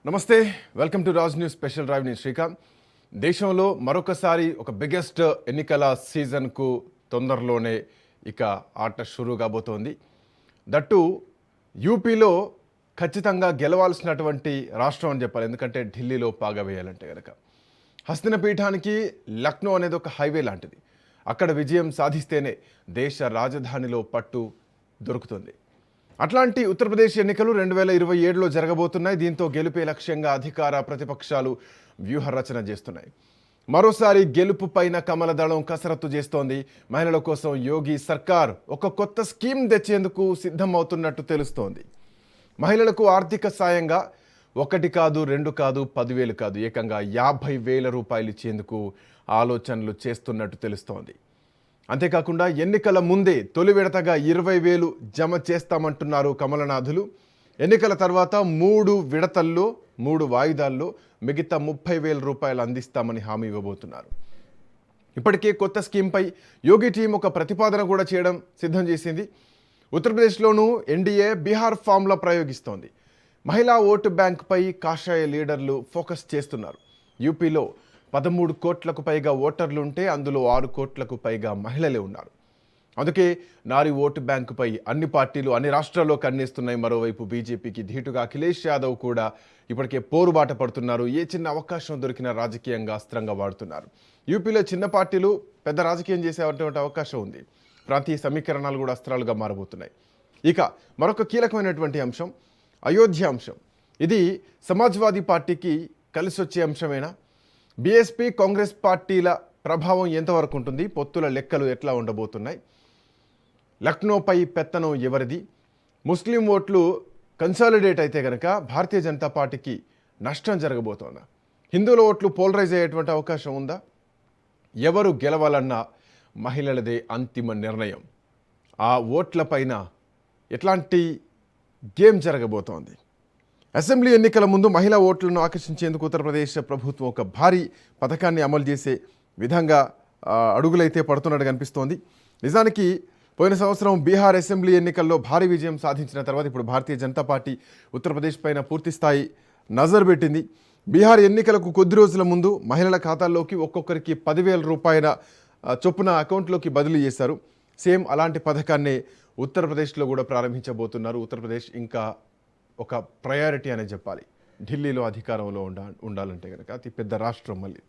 నమస్తే, welcome to Raj news special drive. నేను శ్రీకాంత్. దేశంలో మరొకసారి ఒక బిగ్గెస్ట్ ఎన్నికల సీజన్కు తొందరలోనే ఇక ఆట షురూ కాబోతోంది. దట్టు యూపీలో ఖచ్చితంగా గెలవాల్సినటువంటి రాష్ట్రం అని చెప్పాలి. ఎందుకంటే ఢిల్లీలో పాగా వేయాలంటే కనుక హస్తిన పీఠానికి లక్నో అనేది ఒక హైవే లాంటిది. అక్కడ విజయం సాధిస్తేనే దేశ రాజధానిలో పట్టు దొరుకుతుంది. అట్లాంటి ఉత్తరప్రదేశ్ ఎన్నికలు 2027లో జరగబోతున్నాయి. దీంతో గెలుపే లక్ష్యంగా అధికార ప్రతిపక్షాలు వ్యూహ రచన చేస్తున్నాయి. మరోసారి గెలుపు పైన కమల దళం కసరత్తు చేస్తోంది. మహిళల కోసం యోగి సర్కార్ ఒక కొత్త స్కీమ్ తెచ్చేందుకు సిద్ధమవుతున్నట్టు తెలుస్తోంది. మహిళలకు ఆర్థిక సాయంగా 1 కాదు, 2 కాదు, 10,000 కాదు, ఏకంగా 50,000 రూపాయలు ఇచ్చేందుకు ఆలోచనలు చేస్తున్నట్టు తెలుస్తోంది. అంతేకాకుండా ఎన్నికల ముందే తొలి విడతగా 20,000 జమ చేస్తామంటున్నారు కమలనాథులు. ఎన్నికల తర్వాత 3 విడతల్లో 3 వాయిదాల్లో మిగతా 30,000 రూపాయలు అందిస్తామని హామీ ఇవ్వబోతున్నారు. ఇప్పటికే కొత్త స్కీమ్పై యోగి టీం ఒక ప్రతిపాదన కూడా చేయడం సిద్ధం చేసింది. ఉత్తరప్రదేశ్లోనూ ఎన్డీఏ బీహార్ ఫామ్లా ప్రయోగిస్తోంది. మహిళా ఓటు బ్యాంక్పై కాషాయ లీడర్లు ఫోకస్ చేస్తున్నారు. యూపీలో 13 కోట్లకు పైగా ఓటర్లు ఉంటే అందులో 6 కోట్లకు పైగా మహిళలే ఉన్నారు. అందుకే నారీ ఓటు బ్యాంకుపై అన్ని పార్టీలు అన్ని రాష్ట్రాల్లో కన్నేస్తున్నాయి. మరోవైపు బీజేపీకి ధీటుగా అఖిలేష్ యాదవ్ కూడా ఇప్పటికే పోరుబాట పడుతున్నారు. ఏ చిన్న అవకాశం దొరికినా రాజకీయంగా అస్త్రంగా వాడుతున్నారు. యూపీలో చిన్న పార్టీలు పెద్ద రాజకీయం చేసేటువంటి అవకాశం ఉంది. ప్రాంతీయ సమీకరణాలు కూడా అస్త్రాలుగా మారబోతున్నాయి. ఇక మరొక కీలకమైనటువంటి అంశం అయోధ్య అంశం. ఇది సమాజ్వాదీ పార్టీకి కలిసి వచ్చే అంశమేనా? బీఎస్పీ కాంగ్రెస్ పార్టీల ప్రభావం ఎంతవరకు ఉంటుంది? పొత్తుల లెక్కలు ఎట్లా ఉండబోతున్నాయి? లక్నోపై పెత్తనం ఎవరిది? ముస్లిం ఓట్లు కన్సాలిడేట్ అయితే కనుక భారతీయ జనతా పార్టీకి నష్టం జరగబోతోందా? హిందువుల ఓట్లు పోలరైజ్ అయ్యేటువంటి అవకాశం ఉందా? ఎవరు గెలవాలన్నా మహిళలదే అంతిమ నిర్ణయం. ఆ ఓట్లపైన ఎట్లాంటి గేమ్ జరగబోతోంది? అసెంబ్లీ ఎన్నికల ముందు మహిళా ఓట్లను ఆకర్షించేందుకు ఉత్తరప్రదేశ్ ప్రభుత్వం ఒక భారీ పథకాన్ని అమలు చేసే విధంగా అడుగులైతే పడుతున్నట్టు కనిపిస్తోంది. నిజానికి పోయిన సంవత్సరం బీహార్ అసెంబ్లీ ఎన్నికల్లో భారీ విజయం సాధించిన తర్వాత ఇప్పుడు భారతీయ జనతా పార్టీ ఉత్తరప్రదేశ్ పైన పూర్తి స్థాయి నజర్ పెట్టింది. బీహార్ ఎన్నికలకు కొద్ది రోజుల ముందు మహిళల ఖాతాల్లోకి ఒక్కొక్కరికి 10,000 రూపాయల చొప్పున అకౌంట్లోకి బదిలీ చేశారు. సేమ్ అలాంటి పథకాన్ని ఉత్తరప్రదేశ్లో కూడా ప్రారంభించబోతున్నారు. ఉత్తరప్రదేశ్ ఇంకా ఒక ప్రయారిటీ అనే చెప్పాలి. ఢిల్లీలో అధికారంలో ఉండాలంటే కనుక అతి పెద్ద రాష్ట్రం. మళ్ళీ